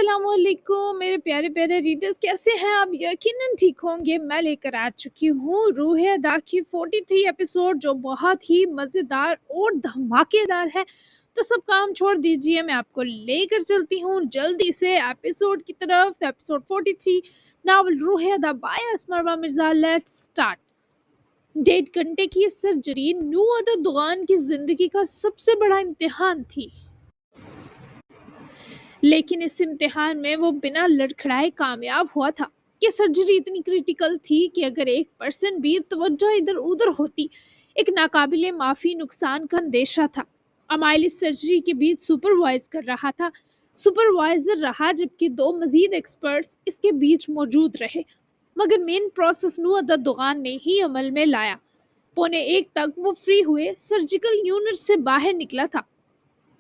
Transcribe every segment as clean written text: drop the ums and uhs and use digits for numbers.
अस्सलाम वालेकुम मेरे प्यारे प्यारे रीडर्स, कैसे हैं आप? यकीनन ठीक होंगे। मैं लेकर आ चुकी हूँ रूह अदा की 43 एपिसोड, जो बहुत ही मज़ेदार और धमाकेदार है। तो सब काम छोड़ दीजिए, मैं आपको लेकर चलती हूँ जल्दी से एपिसोड की तरफ। तो episode 43, novel Rooh Ada by Asma Mirza. Let's start. 1.5 घंटे की सर्जरी नू अदा दुगान की जिंदगी का सबसे बड़ा इम्तिहान थी, लेकिन इस इम्तिहान में वो बिना लड़खड़ाए कामयाब हुआ था। ये सर्जरी इतनी क्रिटिकल थी कि अगर 1% भी तवज्जो इधर उधर होती, एक नाकाबिले माफी नुकसान का अंदेशा था। अमाइल इस सर्जरी के बीच सुपरवाइजर रहा, जबकि 2 मजीद एक्सपर्ट्स इसके बीच मौजूद रहे, मगर मेन प्रोसेस नुअदा दुगान ने ही अमल में लाया। 1:45 तक वो फ्री हुए सर्जिकल यूनिट से बाहर निकला था।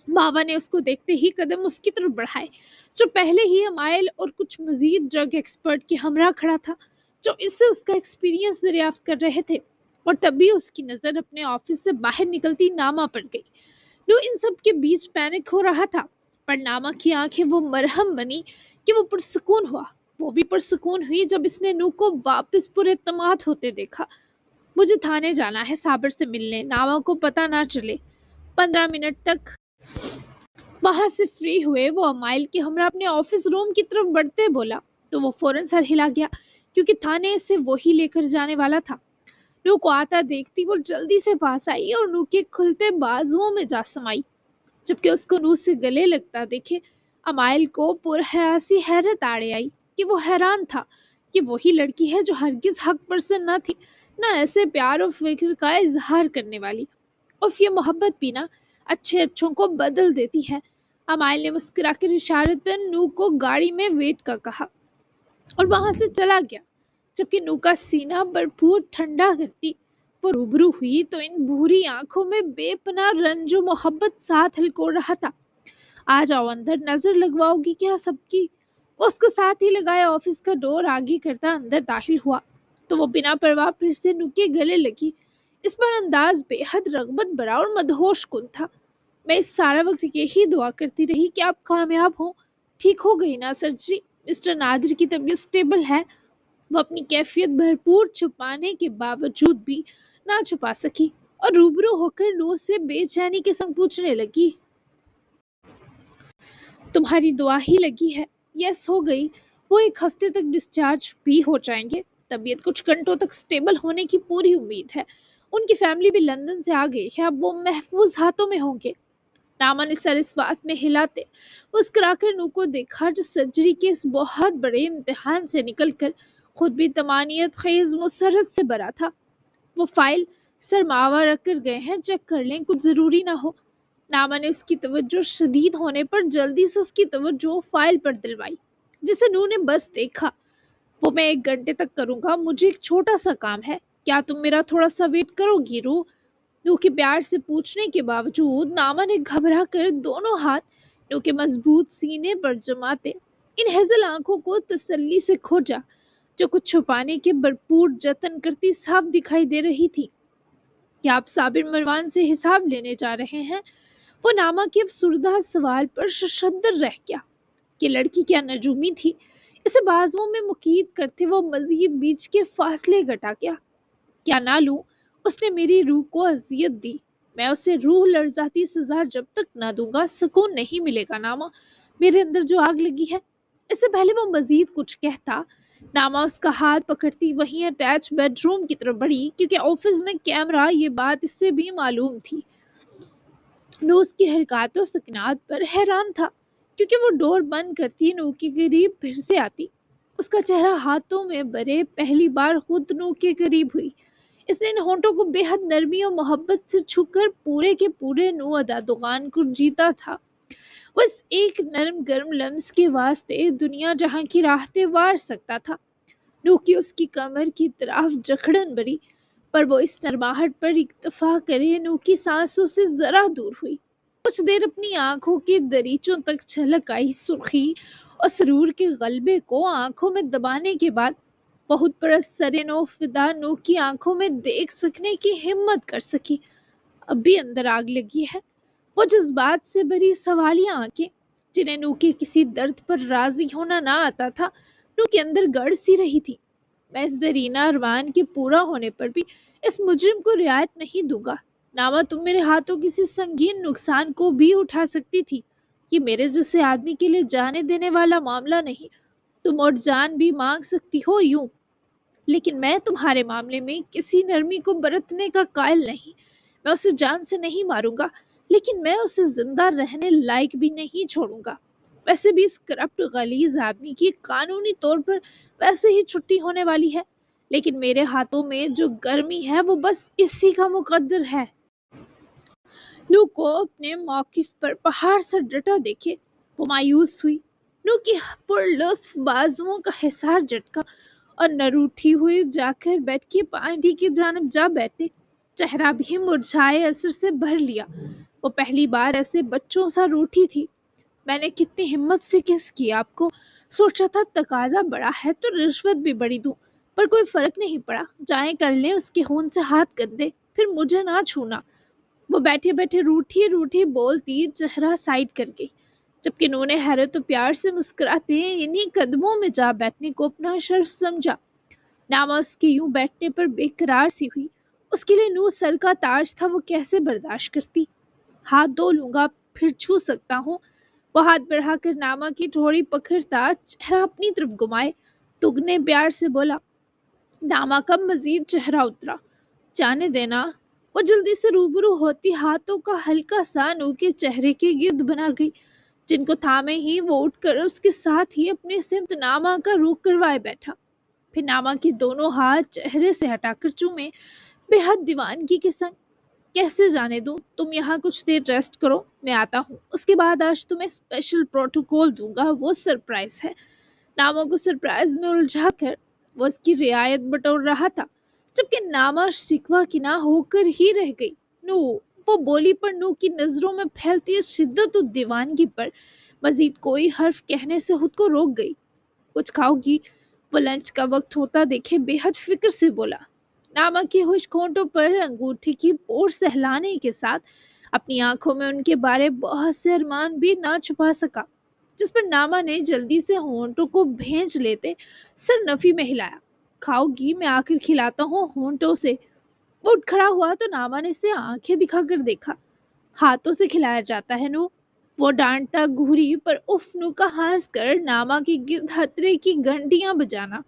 मावा ने उसको देखते ही कदम उसकी तरफ बढ़ाए, जो पहले ही अमाइल और कुछ मजीद ड्रग एक्सपर्ट के हमरा खड़ा था, जो इससे उसका एक्सपीरियंस दरियाफ्त कर रहे थे। और तभी उसकी नज़र अपने ऑफिस से बाहर निकलती नामा पर गई। नो इन सब के बीच पैनिक हो रहा था, पर नामा की आंखें वो मरहम बनी कि वो पुरसकून हुआ। वो भी पुरसकून हुई जब इसने नू को वापस पुरएतमाद होते देखा। मुझे थाने जाना है साबिर से मिलने, नामा को पता ना चले। 15 मिनट तक वहां से फ्री हुए वो अमाइल के हमरा अपने ऑफिस रूम की तरफ बढ़ते बोला, तो वो फौरन सर हिला गया, क्योंकि थाने से वो ही लेकर जाने वाला था। नू को आता देखती वो जल्दी से पास आई और नू के खुलते बाजुओं में जा समाई, जबकि उसको नू से गले लगता देखे अमाइल को पुरहयासी हैरत आड़े आई कि वो हैरान था कि वही लड़की है जो हरगिज हक परसन न थी, ना ऐसे प्यार और फिक्र का इजहार करने वाली। और ये मोहब्बत भी ना अच्छे अच्छों को बदल देती है। अमाइल ने मुस्कुराकर इशारतन नू को गाड़ी में वेट का कहा और वहां से चला गया, जबकि नू का सीना भरपूर ठंडा करती वो रूबरू हुई तो इन भूरी आंखों में बेपनाह रंजो मोहब्बत साथ हिलकोर रहा था। आ जाओ अंदर, नजर लगवाओगी क्या सबकी? वो उसको साथ ही लगाए ऑफिस का डोर आगे करता अंदर दाखिल हुआ, तो वो बिना परवाह फिर से नू के गले लगी। इस पर अंदाज बेहद रगबत भरा और मदहोश कुन था। मैं इस सारा वक्त यही दुआ करती रही कि आप कामयाब हो। ठीक हो गई ना सर्जरी? मिस्टर नादिर की तबीयत स्टेबल है? वो अपनी कैफियत भरपूर छुपाने के बावजूद भी ना छुपा सकी और रूबरू होकर नू से बेचैनी के संग पूछने लगी, तुम्हारी दुआ ही लगी है? यस, हो गई। वो 1 हफ्ते तक डिस्चार्ज भी हो जाएंगे। तबीयत कुछ घंटों तक स्टेबल होने की पूरी उम्मीद है। उनकी फैमिली भी लंदन से आ गई है, अब वो महफूज हाथों में होंगे। नामा ने सर इस बात में हिलाते मुस्कुराकर नू को देखा, जो सर्जरी के इस बहुत बड़े इम्तिहान से निकलकर खुद भी तमानियत खेज मुसरत से भरा था। वो फाइल सर मावा रख कर गए हैं, चेक कर लें, कुछ जरूरी ना हो। नामा ने उसकी तवज्जो शदीद होने पर जल्दी से उसकी तवज्जो फाइल पर दिलवाई, जिसे नू ने बस देखा। वो मैं 1 घंटे तक करूंगा, मुझे एक छोटा सा काम है, क्या तुम मेरा थोड़ा सा वेट करोगी रू? नू के प्यार से पूछने के बावजूद नामा ने घबरा कर दोनों हाथ नू के मजबूत सीने पर जमाते इन हेजल आंखों को तसल्ली से खोजा, जो कुछ छुपाने के भरपूर जतन करती साफ दिखाई दे रही थी। क्या आप साबिर मरवान से हिसाब लेने जा रहे हैं? वो नामा के अफसुर्दा सवाल पर शशद्र रह गया कि लड़की क्या नजूमी थी। इसे बाजुओं में मुकीद करते वो मजीद बीच के फासले घटा गया। क्या ना लूं? उसने मेरी रूह को अजियत दी, मैं उसे रूह लर्जाती सजा जब तक ना दूंगा सुकून नहीं मिलेगा। नामा, मेरे अंदर जो आग लगी है। इससे पहले वो मजीद कुछ कहता, नामा उसका हाथ पकड़ती वहीं अटैच बेडरूम की तरफ बढ़ी, क्योंकि ऑफिस में कैमरा, ये बात इससे भी मालूम थी। नू उसकी हरकतों सकनात पर हैरान था, क्योंकि वो डोर बंद करती नू के करीब फिर से आती। उसका चेहरा हाथों में भरे पहली बार खुद नू के करीब हुई। इसने इन होंठों को बेहद नरमी और मोहब्बत से छूकर पूरे के पूरे नू अदा दुकान को जीता था। बस एक नरम गर्म लम्स के वास्ते दुनिया जहां की राहतें वार सकता था। नू की उसकी कमर की तरफ जखड़न भरी, पर वो इस नरमाहट पर इक्तफा करे नू की सांसों से जरा दूर हुई। कुछ देर अपनी आंखों के दरीचों तक छलक आई सुर्खी और सरूर के गलबे को आंखों में दबाने के बाद बहुत परस सरेनो फिदा नू की आंखों में देख सकने की हिम्मत कर सकी। अब भी अंदर आग लगी है। वो जज्बात से भरी सवालिया आंखें जिन्हें नू के किसी दर्द पर राजी होना ना आता था। नू के अंदर गड़ सी रही थी। मैं इस दरीना अरमान के पूरा होने पर भी इस मुजरिम को रियायत नहीं दूंगा। नामा, तुम मेरे हाथों किसी संगीन नुकसान को भी उठा सकती थी। ये मेरे जैसे आदमी के लिए जाने देने वाला मामला नहीं। तुम और जान भी मांग सकती हो यूं, लेकिन मैं तुम्हारे मामले में किसी नरमी को बरतने का कायल नहीं। मैं उसे जान से नहीं मारूंगा, लेकिन मैं उसे जिंदा रहने लायक भी नहीं छोड़ूंगा। वैसे भी इस करप्ट गलीज आदमी की कानूनी तौर पर वैसे ही छुट्टी होने वाली है, लेकिन मेरे हाथों में जो गर्मी है वो बस इसी का मुकद्दर है। नू को अपने मौकिफ पर पहाड़ सा डटा देखे वो मायूस हुई। नू की पुरलुत्फ बाजुओं का हिसार झटका और न रूठी हुई जाकर बेड की पांडी की जानब जा बैठे। चेहरा भी मुरझाए असर से भर लिया। वो पहली बार ऐसे बच्चों सा रूठी थी। मैंने कितनी हिम्मत से किस की आपको। सोचा था तकाजा बड़ा है तो रिश्वत भी बड़ी दूं, पर कोई फर्क नहीं पड़ा। जाए कर ले उसके खून से हाथ गंदे, फिर मुझे ना छूना। वो बैठे बैठे रूठी रूठी बोलती चेहरा साइड कर गई, जबकि उन्होंने हैरत तो प्यार से मुस्कुराते इन्हीं कदमों में जा बैठने को अपना शर्फ समझा। नामा उसके यूं बैठने पर बेकरार सी हुई। उसके लिए नूर सर का ताज था, वो कैसे बर्दाश्त करती। हाथ धो लूंगा, फिर छू सकता हूँ। वो हाथ बढ़ाकर नामा की ठोड़ी पकड़ता चेहरा अपनी तरफ घुमाए तुगने प्यार से बोला। नामा का मजीद चेहरा उतरा। जाने देना। वो जल्दी से रूबरू होती हाथों का हल्का सा नू के चेहरे के गिर्द बना गई, जिनको थामे ही वो उठकर उसके साथ ही अपने सिमत नामा का रुख करवाए बैठा। फिर नामा के दोनों हाथ चेहरे से हटाकर चूमे बेहद दीवानगी के संग। कैसे जाने दूं? तुम यहाँ कुछ देर रेस्ट करो, मैं आता हूँ। उसके बाद आज तुम्हें स्पेशल प्रोटोकॉल दूंगा, वो सरप्राइज है। नामा को सरप्राइज में उलझा कर वो उसकी रियायत बटोर रहा था, जबकि नामा शिकवा की ना होकर ही रह गई। नू, वो बोली, पर नू की नजरों में फैलती शिद्दत और दीवानगी पर मजीद कोई हर्फ कहने से खुद को रोक गई। कुछ खाओगी? वो लंच का वक्त होता देखे बेहद फिक्र से बोला। नामा की खुश्क होंठों पर अंगूठी की पोर सहलाने के साथ अपनी आंखों में उनके बारे बहुत से अरमान भी ना छुपा सका, जिस पर नामा ने जल्दी से होंठों को भेज लेते सर नफी में हिलाया। खाओगी? मैं आकर खिलाता हूँ होंठों से। वो उठ खड़ा हुआ तो नामा ने इसे आंखें दिखाकर देखा। हाथों से खिलाया जाता है नू। वो डांटता घूरी, पर उफ नू का हंस कर नामा की गिर्द हथरे की घंटियां बजाना।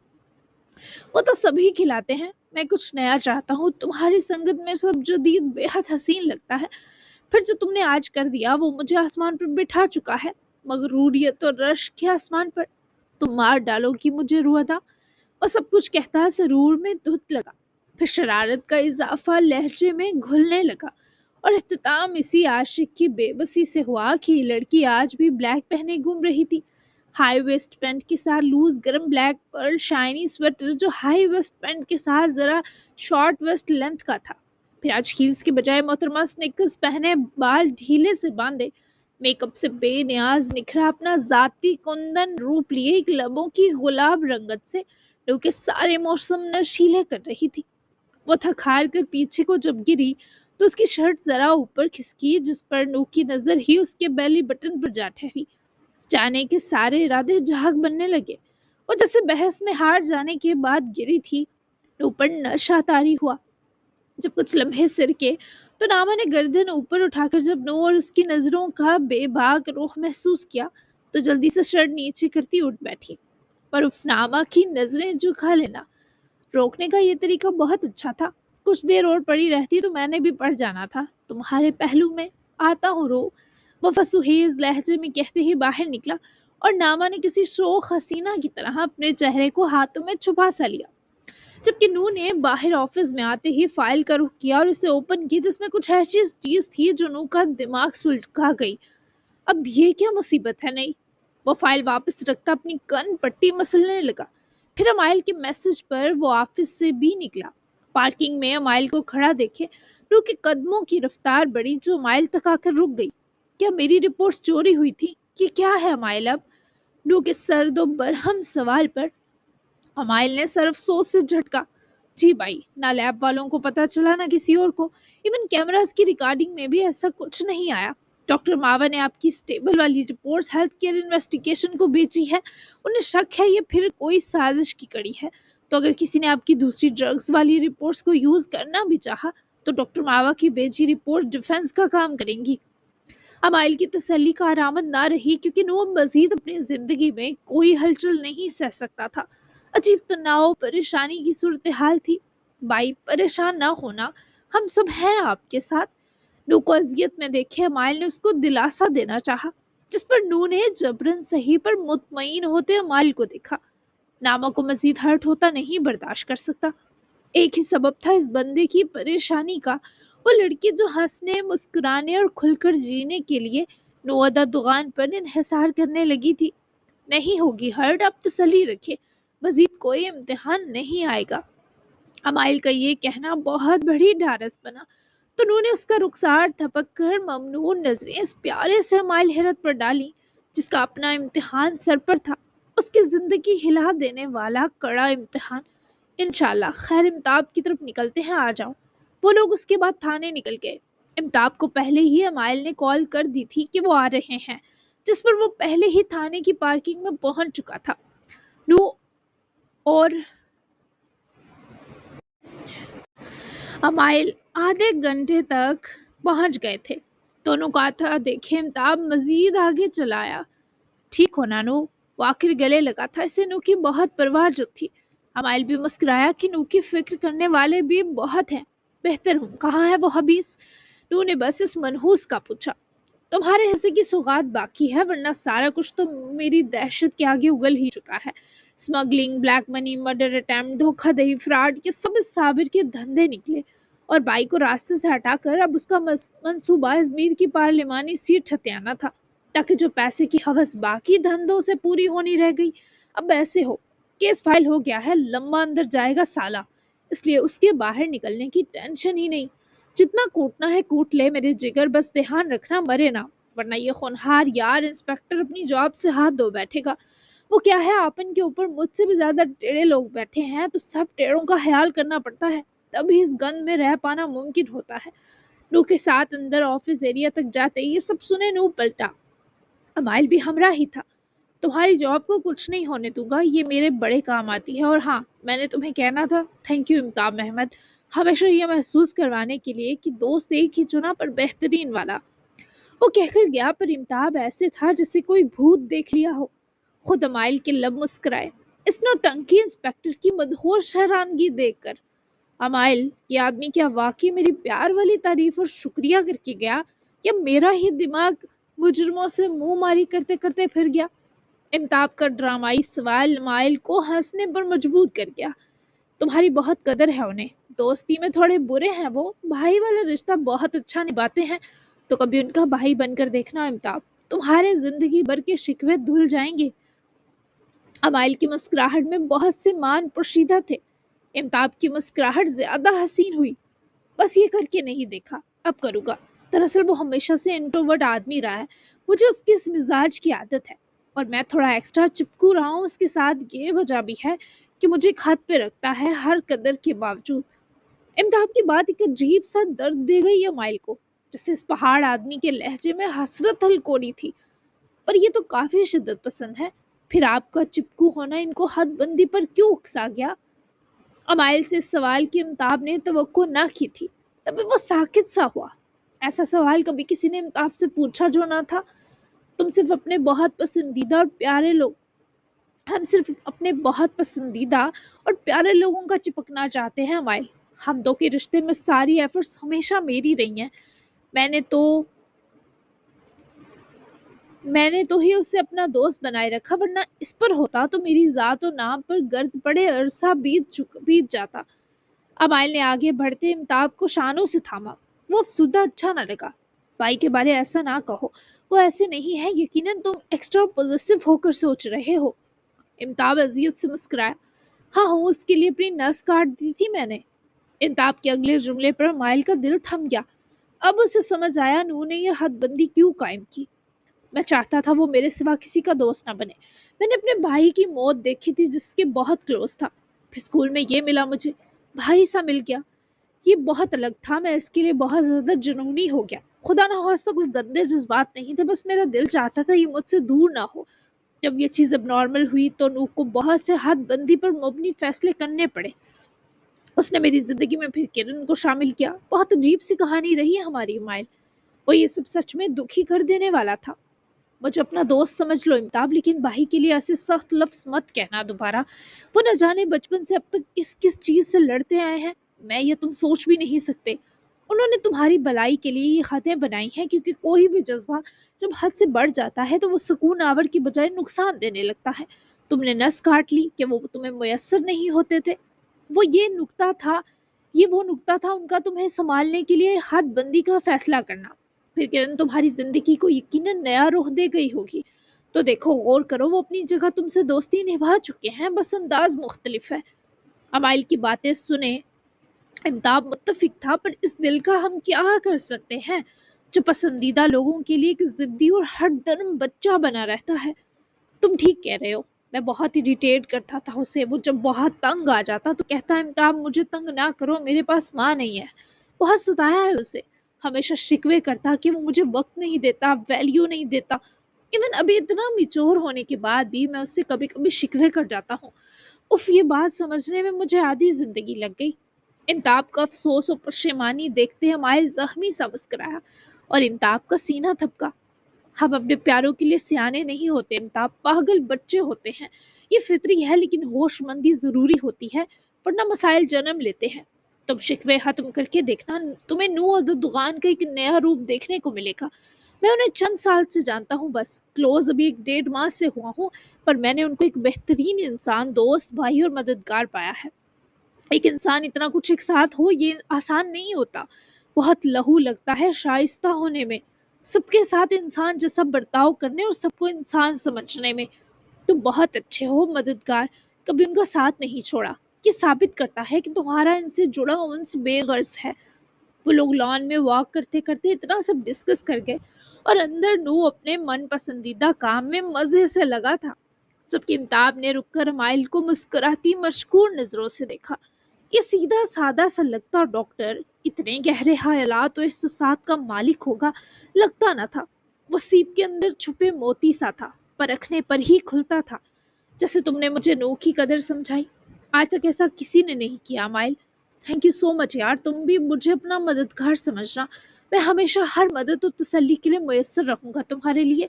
वो तो सभी खिलाते हैं, मैं कुछ नया चाहता हूँ। तुम्हारी संगत में सब जदीद बेहद हसीन लगता है। फिर जो तुमने आज कर दिया वो मुझे आसमान पर बिठा चुका है, मगरूरियत और रश्क के आसमान पर। तुम मार डालोगी मुझे रुअदा। और सब कुछ कहता सरूर में धुत लगा। फिर शरारत का इजाफा लहजे में घुलने लगा और इख्तिताम इसी आशिक की बेबसी से हुआ कि ये लड़की आज भी ब्लैक पहने घूम रही थी। हाई वेस्ट पैंट के साथ लूज गर्म ब्लैक पर्ल शाइनी स्वेटर जो हाई वेस्ट पैंट के साथ जरा शॉर्ट वेस्ट लेंथ का था। फिर आज हील्स के बजाय मोहतरमा स्निकर्स पहने, बाल ढीले से बांधे, मेकअप से बेनियाज निखरा अपना जाती कुंदन रूप लिए एक लबों की गुलाब रंगत से नू के सारे मौसम नशीले कर रही थी। वो थक हार कर पीछे को जब गिरी तो उसकी शर्ट जरा ऊपर खिसकी, जिस पर नू की नजर ही उसके बेली बटन पर जा ठहरी। जाने के सारे इरादे झाग बनने लगे। वो जैसे बहस में हार जाने के बाद गिरी थी। नू पर नशा तारी हुआ। जब कुछ लम्हे सिर के तो नामा ने गर्दन ऊपर उठाकर जब नू और उसकी नजरों का बेबाक रुख महसूस किया तो जल्दी से शर्ट नीचे करती उठ बैठी। पर उफ, नामा की नजरें झुका लेना। रोकने का ये तरीका बहुत अच्छा था। कुछ देर और पड़ी रहती तो मैंने भी पड़ जाना था तुम्हारे पहलू में। आता हूँ रो, वो फसुहेज लहजे में कहते ही बाहर निकला और नामा ने किसी शोख हसीना की तरह अपने चेहरे को हाथों में छुपा सा लिया, जबकि नू ने बाहर ऑफिस में आते ही फाइल का रुख किया और इसे ओपन की, जिसमें कुछ ऐसी चीज थी जो नू का दिमाग सुलझा गई। अब ये क्या मुसीबत है? नहीं। वो फाइल वापस रखता अपनी कन पट्टी मसलने लगा। फिर अमाइल के मैसेज पर वो ऑफिस से भी निकला। पार्किंग में अमाइल को खड़ा देखे रू के कदमों की रफ्तार बढ़ी, जो अमाइल तक आकर रुक गई। क्या मेरी रिपोर्ट चोरी हुई थी? ये क्या है अमाइल? अब रू के सर्द और बरहम सवाल पर अमाइल ने सर अफसोस से झटका। जी भाई, ना लैब वालों को पता चला ना किसी और को। इवन कैमरास की रिकॉर्डिंग में भी ऐसा कुछ नहीं आया। डॉक्टर मावा ने आपकी स्टेबल वाली रिपोर्ट्स हेल्थ केयर इन्वेस्टिगेशन को भेजी है। उन्हें शक है ये फिर कोई साजिश की कड़ी है। तो अगर किसी ने आपकी दूसरी ड्रग्स वाली रिपोर्ट्स को यूज करना भी चाहा तो डॉक्टर मावा की भेजी रिपोर्ट डिफेंस का काम करेंगी। अमाइल की तसल्ली का आरामद ना रही क्योंकि वो मजीद अपनी जिंदगी में कोई हलचल नहीं सह सकता था। अजीब तनाव परेशानी की सूरत हाल थी। भाई परेशान ना होना, हम सब हैं आपके साथ। नू को अजियत में देखे अमाइल ने उसको दिलासा देना चाहा, जिस पर नू ने जबरन सही पर मुतमईन होते अमाइल को देखा। नामा को मजीद हर्ट होता नहीं बर्दाश्त कर सकता। एक ही सबब था इस बंदे की परेशानी का, वो लड़की जो हंसने मुस्कुराने और खुलकर जीने के लिए नोअदा दुकान पर इन्हिसार करने लगी थी। नहीं होगी हर्ट, आप तसल्ली रखे, मजीद कोई इम्तिहान नहीं आएगा। अमाइल का ये कहना बहुत बड़ी ढारस बना तो उन्होंने उसका रुखसार थपक कर ममनून नजरें इस प्यारे से अमाइल हैरत पर डाली, जिसका अपना इम्तिहान सर पर था, उसकी जिंदगी हिला देने वाला कड़ा इम्तिहान। इंशाल्लाह खैर, इम्ताब की तरफ निकलते हैं, आ जाओ। वो लोग उसके बाद थाने निकल गए। इम्ताब को पहले ही अमाइल ने कॉल कर दी थी कि वो आ रहे हैं, जिस पर वो पहले ही थाने की पार्किंग में पहुंच चुका था। नू और अमाइल आधे घंटे तक पहुंच गए थे। दोनों कहा था देखे इम्ताब मजीद आगे चलाया। ठीक हो नानू, वो आखिर गले लगा था। इसे नू की बहुत परवाह जो थी। अमाइल भी मुस्कुराया कि नू की फिक्र करने वाले भी बहुत हैं। बेहतर हूँ, कहाँ है वो हबीस? नू ने बस इस मनहूस का पूछा। तुम्हारे हिस्से की सौगात बाकी है, वरना सारा कुछ तो मेरी दहशत के आगे उगल ही चुका है। Smuggling, black money, murder attempt, धोखाधड़ी, फ्रॉड, ये सब इस साबिर के धंधे निकले और बाई को रास्ते से हटाकर अब उसका मंसूबा अजमेर की पार्लिमानी सीट हथियाना था, ताकि जो पैसे की हवस बाकी धंधों से पूरी होनी रह गई अब ऐसे हो। केस फाइल हो गया है, लंबा अंदर जाएगा साला, इसलिए उसके बाहर निकलने की टेंशन ही नहीं। जितना कूटना है कूट ले मेरे जिगर, बस ध्यान रखना मरे ना, वरना ये होनहार यार इंस्पेक्टर अपनी जॉब से हाथ धो बैठेगा। वो क्या है, आपन के ऊपर मुझसे भी ज्यादा टेढ़े लोग बैठे हैं तो सब टेढ़ों का ख्याल करना पड़ता है, तभी इस गंद में रह पाना मुमकिन होता है। नू के साथ अंदर ऑफिस एरिया तक जाते ये सब सुने नू पलटा। अमाइल भी हमरा ही था। तुम्हारी जॉब को कुछ नहीं होने दूंगा, ये मेरे बड़े काम आती है। और हाँ, मैंने तुम्हें कहना था, थैंक यू इम्ताब अहमद, हमेशा ये महसूस करवाने के लिए कि दोस्त एक ही चुना पर बेहतरीन वाला। वो कहकर गया, पर इम्ताब ऐसे था जैसे कोई भूत देख लिया हो। खुद अमाइल के लब मुस्कुराए इस नौटंकी इंस्पेक्टर की मदहोश हैरानगी देखकर। अमाइल, ये आदमी क्या वाकई मेरी प्यार वाली तारीफ और शुक्रिया करके गया, या मेरा ही दिमाग मुजरमों से मुंह मारी करते करते फिर गया? इम्ताब का ड्रामाई सवाल अमाइल को हंसने पर मजबूर कर गया। तुम्हारी बहुत कदर है उन्हें, दोस्ती में थोड़े बुरे हैं वो, भाई वाला रिश्ता बहुत अच्छा निभाते हैं, तो कभी उनका भाई बनकर देखना इम्ताब, तुम्हारे जिंदगी भर के शिकवे धुल जाएंगे। अमाइल की मुस्कुराहट में बहुत से मान पोशीदा थे। इम्ताब की मुस्कुराहट ज्यादा हसीन हुई। बस ये करके नहीं देखा, अब करूँगा। दरअसल वो हमेशा से इंट्रोवर्ट आदमी रहा है, मुझे उसके इस मिजाज की आदत है, और मैं थोड़ा एक्स्ट्रा चिपकू रहा हूँ उसके साथ। ये वजह भी है कि मुझे एक हाथ पे रखता है हर कदर के बावजूद। इम्ताब की बात एक अजीब सा दर्द दे गई अमाइल को, जैसे इस पहाड़ आदमी के लहजे में हसरत हलकोरी थी। पर ये तो काफी शिद्दत पसंद है, फिर आपका चिपकू होना इनको हदबंदी पर क्यों उकसा गया? अमाइल से इस सवाल की इम्ताब ने तवक्को ना की थी, तभी वो साकित सा हुआ। ऐसा सवाल कभी किसी ने इम्ताब से पूछा जो ना था। तुम सिर्फ अपने बहुत पसंदीदा और प्यारे लोग हम सिर्फ अपने बहुत पसंदीदा और प्यारे लोगों का चिपकना चाहते हैं अमाइल। हम दो के रिश्ते में सारी एफर्ट्स हमेशा मेरी रही हैं। मैंने तो मैंने तो ही उसे अपना दोस्त बनाए रखा, वरना इस पर होता तो मेरी जात और नाम पर गर्द पड़े अरसा बीत जाता। अमाइल ने आगे बढ़ते इम्ताब को शानों से थामा। वो अफसुर्दा अच्छा ना लगा। भाई के बारे ऐसा ना कहो, वो ऐसे नहीं है, यकीनन तुम एक्स्ट्रा पॉजिटिव होकर सोच रहे हो। इम्ताब अजियत से मुस्कुराया। हाँ हूँ, उसके लिए अपनी नस काट दी थी मैंने। इम्ताब के अगले जुमले पर अमाइल का दिल थम गया। अब उसे समझ आया नू ने यह हदबंदी क्यों कायम की। मैं चाहता था वो मेरे सिवा किसी का दोस्त ना बने। मैंने अपने भाई की मौत देखी थी जिसके बहुत क्लोज था, फिर स्कूल में ये मिला मुझे, भाई सा मिल गया। یہ بہت الگ تھا، میں اس کے لیے بہت زیادہ جنونی ہو گیا۔ خدا نہ خواستہ کوئی گندے جذبات نہیں تھے، بس میرا دل چاہتا تھا یہ مجھ سے دور نہ ہو۔ جب یہ چیز اب نارمل ہوئی تو نوح کو بہت سے حد بندی پر مبنی فیصلے کرنے پڑے۔ اس نے میری زندگی میں پھر کرن کو شامل کیا۔ بہت عجیب سی کہانی رہی ہے ہماری مائل، وہ یہ سب سچ میں دکھی کر دینے والا تھا۔ مجھے اپنا دوست سمجھ لو امتاب، لیکن بھائی کے لیے ایسے سخت لفظ مت کہنا دوبارہ۔ وہ نہ جانے بچپن سے اب تک کس کس چیز سے لڑتے آئے ہیں، میں یہ تم سوچ بھی نہیں سکتے۔ انہوں نے تمہاری بلائی کے لیے یہ خطیں بنائی ہیں، کیونکہ کوئی بھی جذبہ جب حد سے بڑھ جاتا ہے تو وہ سکون آور کی بجائے نقصان دینے لگتا ہے۔ تم نے نس کاٹ لی کہ وہ تمہیں میسر نہیں ہوتے تھے۔ وہ یہ نکتہ تھا یہ وہ نکتہ تھا ان کا تمہیں سنبھالنے کے لیے حد بندی کا فیصلہ کرنا۔ پھر کرن تمہاری زندگی کو یقیناً نیا رخ دے گئی ہوگی، تو دیکھو غور کرو، وہ اپنی جگہ تم سے دوستی نبھا چکے ہیں، بس انداز مختلف ہے۔ امائل کی باتیں سنے امتاب متفق تھا، پر اس دل کا ہم کیا کر سکتے ہیں جو پسندیدہ لوگوں کے لیے ایک ضدی اور ہٹ درم بچہ بنا رہتا ہے۔ تم ٹھیک کہہ رہے ہو، میں بہت اریٹیٹ کرتا تھا اسے۔ وہ جب بہت تنگ آ جاتا تو کہتا امتاب مجھے تنگ نہ کرو، میرے پاس ماں نہیں ہے۔ بہت ستایا ہے اسے، ہمیشہ شکوے کرتا کہ وہ مجھے وقت نہیں دیتا، ویلیو نہیں دیتا۔ ایون ابھی اتنا میچور ہونے کے بعد بھی میں اس سے کبھی کبھی شکوے کر جاتا ہوں۔ اف، یہ بات سمجھنے میں مجھے آدھی زندگی لگ گئی۔ امتاب کا افسوس اور پشیمانی دیکھتے مائل زخمی سا مسکرایا اور امتاب کا سینہ تھپکا۔ ہم اپنے پیاروں کے لیے سیانے نہیں ہوتے امتاب، پاگل بچے ہوتے ہیں۔ یہ فطری ہے، لیکن ہوش مندی ضروری ہوتی ہے، ورنہ مسائل جنم لیتے ہیں۔ تم شکوے ختم کر کے دیکھنا، تمہیں نوح اور دغان کا ایک نیا روپ دیکھنے کو ملے گا۔ میں انہیں چند سال سے جانتا ہوں، بس کلوز ابھی 1.5 ماہ سے ہوا ہوں، پر میں نے ان کو ایک بہترین انسان، دوست، بھائی اور مددگار پایا ہے۔ ایک انسان اتنا کچھ ایک ساتھ ہو یہ آسان نہیں ہوتا، بہت لہو لگتا ہے شائستہ ہونے میں، سب کے ساتھ انسان جیسا برتاؤ کرنے اور سب کو انسان سمجھنے میں۔ تم بہت اچھے ہو مددگار، کبھی ان کا ساتھ نہیں چھوڑا۔ یہ ثابت کرتا ہے کہ تمہارا ان سے جڑا انس بے غرض ہے۔ وہ لوگ لان میں واک کرتے کرتے اتنا سب ڈسکس کر گئے، اور اندر نوح اپنے من پسندیدہ کام میں مزے سے لگا تھا، جبکہ امتاب نے رک کر مائل کو مسکراتی مشکور نظروں سے دیکھا۔ یہ سیدھا سادہ سا لگتا ڈاکٹر اتنے گہرے خیالات و احساسات کا مالک ہوگا لگتا نہ تھا۔ وہ سیپ کے اندر چھپے موتی سا تھا، پرکھنے پر ہی کھلتا تھا۔ جیسے تم نے مجھے نوح کی قدر سمجھائی، آج تک ایسا کسی نے نہیں کیا مائل۔ تھینک یو سو مچ یار، تم بھی مجھے اپنا مددگار سمجھنا۔ میں ہمیشہ ہر مدد و تسلی کے لیے میسر رہوں گا تمہارے لیے۔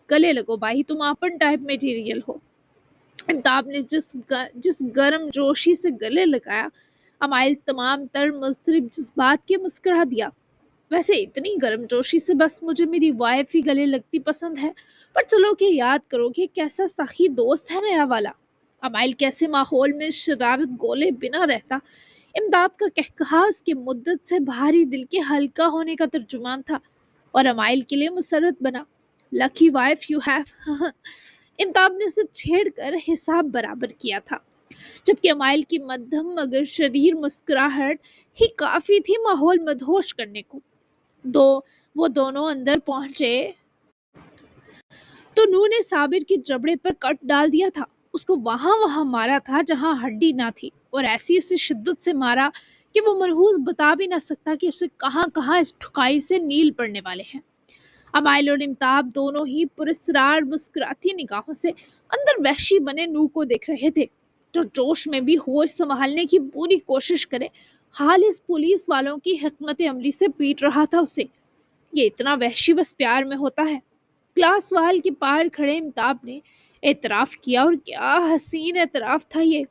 گلے لگو بھائی، تم آپن ٹائپ میٹیریل ہو۔ امتاب نے جس گرم جوشی سے گلے لگایا، امائل تمام تر مضطرب جذبات کے مسکرا دیا۔ ویسے اتنی گرم جوشی سے بس مجھے میری وائف ہی گلے لگتی پسند ہے، پر چلو کہ یاد کرو کہ کیسا سخی دوست ہے نیا والا۔ امائل کیسے ماحول میں شرارت گولے بنا رہتا۔ امتاب کا کہکہا اس کے مدت سے بھاری دل کے ہلکا ہونے کا ترجمان تھا، اور امائل کے لیے مسرت بنا۔ لکی وائف یو ہیو۔ امتاب نے اسے چھیڑ کر حساب برابر کیا تھا، جبکہ امائل کی مدھم مگر شریر مسکراہٹ ہی کافی تھی ماحول مدہوش کرنے کو۔ وہ دونوں اندر پہنچے تو نوح نے صابر کے جبڑے پر کٹ ڈال دیا تھا، اس کو وہاں مارا تھا جہاں ہڈی نہ تھی، اور ایسی شدت سے مارا کہ وہ مرہوس بتا بھی نہ سکتا کہ اسے کہاں کہاں اس ٹھکائی سے نیل پڑنے والے ہیں۔ امائل اور امتاب دونوں ہی پراسرار مسکراتی نگاہوں سے اندر وحشی بنے نوح کو دیکھ رہے تھے، جو جوش میں بھی ہوش سنبھالنے کی پوری کوشش کرے، حال اس پولیس والوں کی حکمت عملی سے پیٹ رہا تھا اسے۔ یہ اتنا وحشی بس پیار میں ہوتا ہے۔ کلاس وال کے پار کھڑے امتاب نے اعتراف کیا، اور کیا حسین اعتراف تھا یہ۔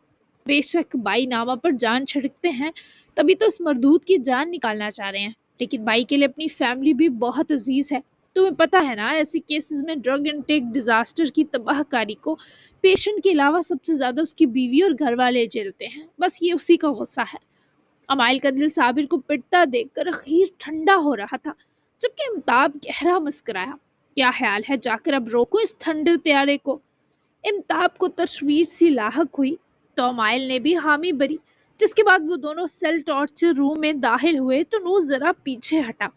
بے شک بائی نامہ پر جان چھڑکتے ہیں، تبھی تو اس مردود کی جان نکالنا چاہ رہے ہیں، لیکن بائی کے لیے اپنی فیملی بھی بہت عزیز ہے۔ تمہیں پتہ ہے نا، ایسی کیسز میں ڈرگ انٹیک ڈیزاسٹر کی تباہ کاری کو پیشنٹ کے علاوہ سب سے زیادہ اس کی بیوی اور گھر والے جھیلتے ہیں، بس یہ اسی کا غصہ ہے۔ امائل کا دل صابر کو پٹتا دیکھ کر اخیر ٹھنڈا ہو رہا تھا، جبکہ امتاب گہرا مسکرایا۔ کیا خیال ہے جا کر اب روکو اس تھنڈر طیارے کو؟ امتاب کو تشویش سی لاحق ہوئی تو امائل نے بھی حامی بری، جس کے بعد وہ دونوں سیل ٹارچر روم میں داخل ہوئے تو نوح ذرا پیچھے ہٹا۔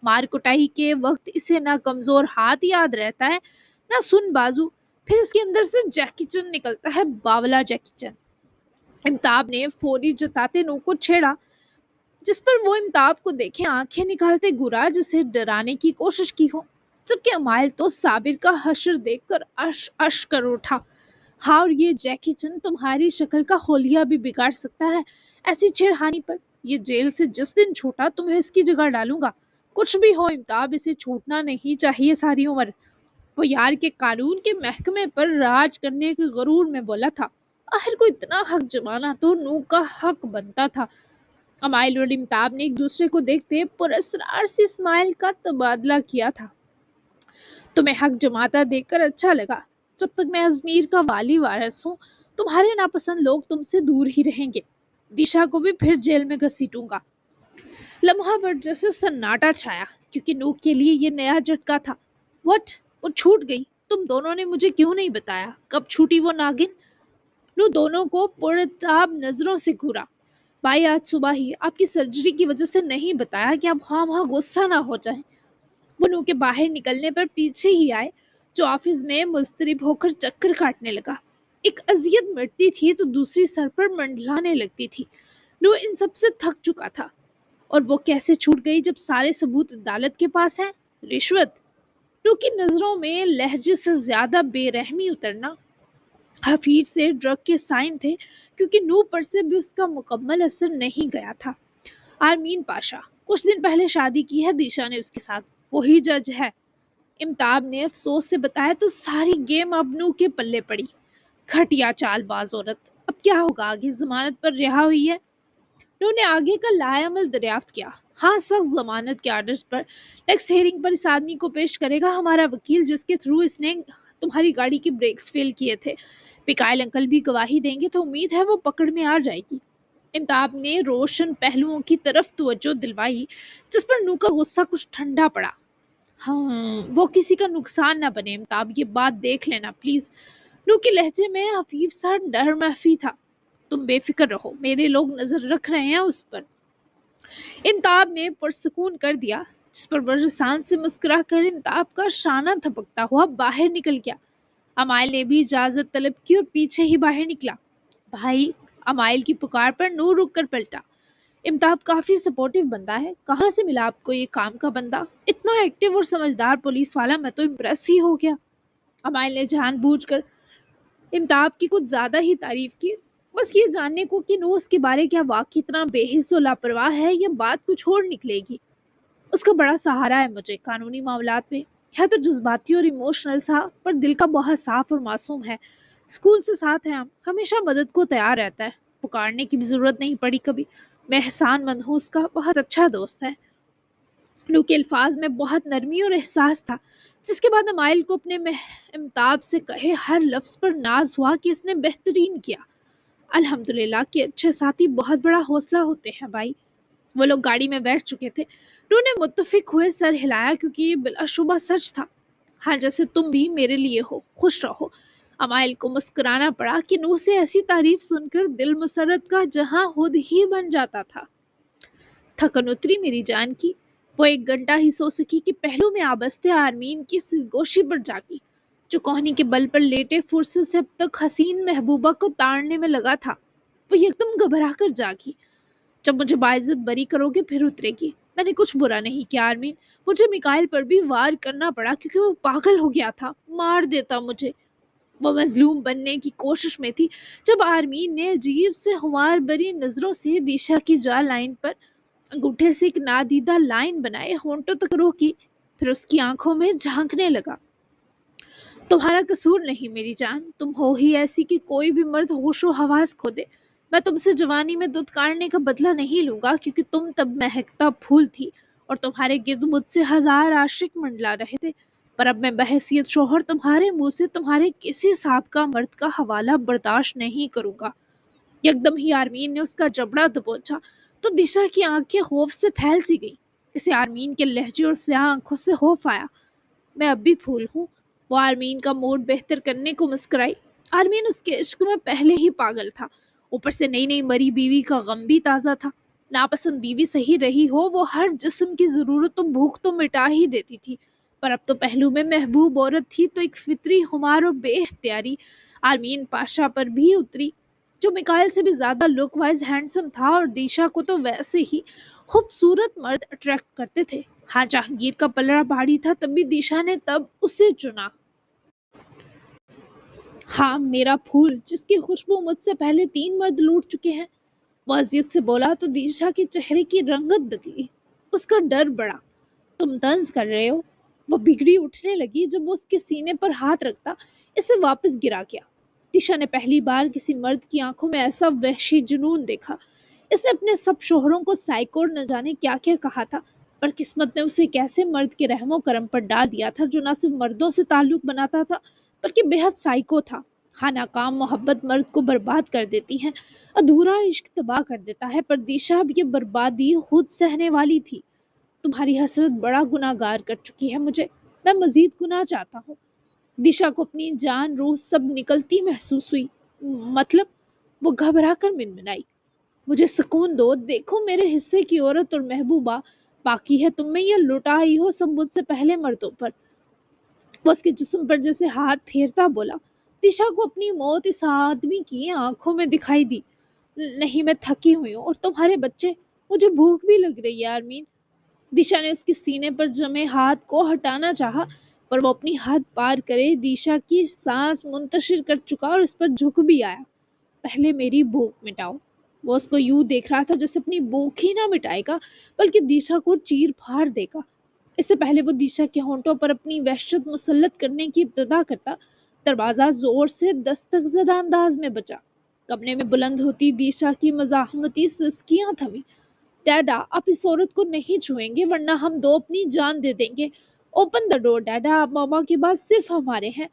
مار کٹائی کے وقت اسے نہ کمزور ہاتھ یاد رہتا ہے نہ سن بازو، پھر اس کے اندر سے جیکی چن نکلتا ہے، باولا جیکی چن۔ امتاب نے فوری جتاتے نوح کو چھیڑا، जिस पर वो इम्ताब को देखे आंखें निकालते गुरा जिसे डराने की कोशिश की हो, जबकि अमाइल तो साबिर का हश्र देखकर अश अश कर उठा। हाँ, और ये जैकी चंद तुम्हारी शक्ल का होलिया भी बिगाड़ सकता है ऐसी छेड़खानी पर। ये जेल से जिस दिन छूटा तुम्हें इसकी जगह डालूंगा। कुछ भी हो इम्ताब, इसे छूटना नहीं चाहिए सारी उम्र। वो यार के कानून के महकमे पर राज करने के गरूर में बोला था। आखिर को इतना हक जमाना तो नू का हक बनता था। अमाइल और इम्ताब ने एक दूसरे को देखते पुरस्कार से स्माइल का तबादला किया था। तुम्हें हक जमाता देखकर अच्छा लगा। जब तक मैं अजमेर का वाली वारिस हूँ, तुम्हारे नापसंद लोग तुमसे दूर ही रहेंगे। दिशा को भी फिर जेल में घसीटूंगा। लम्हा भर जैसे सन्नाटा छाया, क्योंकि नूक के लिए ये नया झटका था। व्हाट? वो छूट गई? तुम दोनों ने मुझे क्यों नहीं बताया? कब छूटी वो नागिन? नू दोनों को पुरताब नजरों से घूरा। भाई, आज सुबह ही आपकी सर्जरी की वजह से नहीं बताया कि आप हाँ वहाँ गुस्सा ना हो जाए। वो नू के बाहर निकलने पर पीछे ही आए, जो ऑफिस में मुस्तरिब होकर चक्कर काटने लगा। एक अजियत मिटती थी तो दूसरी सर पर मंडलाने लगती थी। नू इन सब से थक चुका था। और वो कैसे छूट गई जब सारे सबूत अदालत के पास हैं? रिश्वत? नू की नजरों में लहजे से ज्यादा बेरहमी उतरना हफीज से ड्रग के साइन थे, क्योंकि नू पर से भी उसका मुकम्मल असर नहीं गया था। आरमीन पाशा, कुछ दिन पहले शादी की है दिशा ने उसके साथ, वही जज है। इम्ताब ने अफसोस से बताया तो सारी गेम अब नू के पल्ले पड़ी। घटिया चालबाज औरत। अब क्या होगा आगे? जमानत पर रिहा हुई है। नू ने आगे का लायामल दरियाफ्त किया। हाँ, सख्त जमानत के आर्डर्स पर नेक्स्ट हेयरिंग पर इस आदमी को पेश करेगा हमारा वकील, जिसके थ्रू इसने तुम्हारी गाड़ी के ब्रेक्स फेल किए थे। पिकाइल अंकल भी गवाही देंगे तो उम्मीद है वो पकड़ में आ जाएगी। इम्ताब ने रोशन पहलुओं की तरफ तवज्जो दिलवाई, जिस पर नू का गुस्सा कुछ ठंडा पड़ा। हाँ, वो किसी का नुकसान ना बने इम्ताब, ये बात देख लेना प्लीज। नू के लहजे में हफीफ सा डर महफी था। तुम बेफिक्र रहो, मेरे लोग नजर रख रहे हैं उस पर। इम्ताब ने पुरसकून कर दिया, जिस पर बरसान से मुस्कुरा कर इम्ताब का शाना थपकता हुआ बाहर निकल गया। अमाइल ने भी इजाजत तलब की और पीछे ही बाहर निकला। भाई, अमाइल की पुकार पर नूर रुक कर पलटा। इम्ताब काफी सपोर्टिव बंदा है। कहाँ से मिला आपको ये काम का बंदा? इतना एक्टिव और समझदार पुलिस वाला, मैं तो इम्प्रेस ही हो गया। अमाइल ने जानबूझकर इम्ताब की कुछ ज्यादा ही तारीफ की, बस ये जानने को कि नू उसके बारे क्या वाकई इतना बेहिस और लापरवाह है, या बात कुछ और निकलेगी। उसका बड़ा सहारा है मुझे कानूनी मामलात में। है तो जज्बाती और इमोशनल सा, पर दिल का बहुत साफ और मासूम है। स्कूल से साथ है, हम हमेशा मदद को तैयार रहता है। पुकारने की भी जरूरत नहीं पड़ी कभी। मैं एहसानमंद हूँ, उसका बहुत अच्छा दोस्त है। नू के अल्फाज में बहुत नरमी और एहसास था, जिसके बाद अमाइल को अपने इम्ताब से कहे हर लफ्ज पर नाज हुआ कि इसने बेहतरीन किया। अल्हम्दुलिल्लाह कि अच्छे साथी बहुत बड़ा हौसला होते हैं भाई। वो लोग गाड़ी में बैठ चुके थे। नू ने मुत्तफिक हुए सर हिलाया, क्योंकि ये बिलाशुबा सच था। हाँ, जैसे तुम भी मेरे लिए हो, खुश रहो। अमाइल को मुस्कुराना पड़ा कि नू से ऐसी तारीफ सुनकर दिल मुसरत का जहां खुद ही बन जाता था। थकन उतरी मेरी जान की। वो एक घंटा ही सो सकी कि पहलू में आबस्ते आरमीन की गोशी पर जागी, जो कोहनी के बल पर लेटे फुर्सत से अब तक हसीन महबूबा को ताड़ने में लगा था। वो एकदम घबरा कर जागी। जब मुझे बाइज्जत बरी करोगे फिर उतरेगी। मैंने कुछ बुरा नहीं किया आर्मीन। मुझे मिकाइल पर भी वार करना पड़ा, क्योंकि वो पागल हो गया था, मार देता मुझे। वो मजलूम बनने की कोशिश में थी, जब आर्मीन ने अजीब से खुमार भरी नजरों से दिशा की जा लाइन पर अंगूठे से एक नादीदा लाइन बनाए होंठों तक रोकी, फिर उसकी आंखों में झांकने लगा। तुम्हारा कसूर नहीं मेरी जान, तुम हो ही ऐसी कि कोई भी मर्द होशो हवास खो दे। मैं तुमसे जवानी में दूध काढ़ने का बदला नहीं लूंगा, क्योंकि तुम तब महकता फूल थी और तुम्हारे गिर्द मुझसे हजार आशिक मंडला रहे थे। पर अब मैं बहैसियत शोहर तुम्हारे मुंह से तुम्हारे किसी साबका मर्द का हवाला बर्दाश्त नहीं करूंगा। एकदम ही आर्मीन ने उसका जबड़ा दबोचा, तो दिशा की आंखें खौफ से फैल सी गई। इसे आर्मीन के लहजे और स्याह आंखों से खौफ आया। मैं अब भी फूल हूँ। वो आर्मीन का मूड बेहतर करने को मुस्कुराई। आर्मीन उसके इश्क में पहले ही पागल था, ऊपर से नई नई मरी बीवी का गम भी ताज़ा था। नापसंद बीवी सही रही हो, वो हर जिस्म की जरूरत तो भूख तो मिटा ही देती थी, पर अब तो पहलू में महबूब औरत थी तो एक फितरी खुमार और बेख्तियारी आर्मीन पाशा पर भी उतरी, जो मिकाइल से भी ज्यादा लुक वाइज हैंडसम था, और दिशा को तो वैसे ही। खूबसूरत मर्द अट्रैक्ट करते थे। हाँ, जहांगीर का पलड़ा भारी था, तब भी दिशा ने तब उसे चुना। हाँ, मेरा फूल जिसकी खुशबू मुझसे पहले 3 मर्द लूट चुके हैं, वो अजियत से बोला तो दिशा के चेहरे की रंगत बदली। उसका डर बढ़ा। तुम तंज कर रहे हो? वो बिगड़ी उठने लगी जब वो उसके सीने पर हाथ रखता इसे वापस गिरा गया। दिशा ने पहली बार किसी मर्द की आंखों में ऐसा वहशी जुनून देखा। इसने अपने सब शोहरों को साइको और न जाने क्या क्या कहा था, पर किस्मत ने उसे एक ऐसे मर्द के रहमो करम पर डाल दिया था जो न सिर्फ मर्दों से ताल्लुक बनाता था बल्कि बेहद साइको था। हाँ, नाकाम मोहब्बत मर्द को बर्बाद कर देती है, अधूरा इश्क तबाह कर देता है, पर दिशा अब ये बर्बादी खुद सहने वाली थी। तुम्हारी हसरत बड़ा गुनाहगार कर चुकी है मुझे, मैं मजीद गुनाह चाहता हूँ। दिशा को अपनी जान रूह सब निकलती महसूस हुई। मतलब, वो घबरा कर मिनमिनाई, मुझे सुकून दो, देखो मेरे हिस्से की औरत और महबूबा बाकी है, तुम में ये लुटा आई हो सब मुझसे पहले मर्दों पर। वो उसके जिस्म पर जैसे हाथ फेरता बोला। दिशा को अपनी मौत इस आदमी की आंखों में दिखाई दी। नहीं, मैं थकी हुई हूँ और तुम्हारे बच्चे, मुझे भूख भी लग रही है आरमीन। दिशा ने उसके सीने पर जमे हाथ को हटाना चाहा, पर वो अपनी हद पार करे दिशा की सांस मुंतशिर कर चुका और उस पर झुक भी आया। पहले मेरी भूख मिटाओ। वो उसको यूं देख रहा था जैसे अपनी भूख ही ना मिटाएगा बल्कि दिशा को चीर फाड़ देगा। इससे पहले वो दिशा के होंठों पर अपनी वहशत मुसल्लत करने की इब्तिदा करता, दरवाजा जोर से दस्तक ज़दा अंदाज में बचा। कमरे में बुलंद होती दिशा की मज़ाहमती सिसकियां थमी। डैडा, आप इस औरत को नहीं छुएंगे वरना हम दो अपनी जान दे देंगे। ओपन द डोर डैडा, आप मामा के बाद सिर्फ हमारे हैं।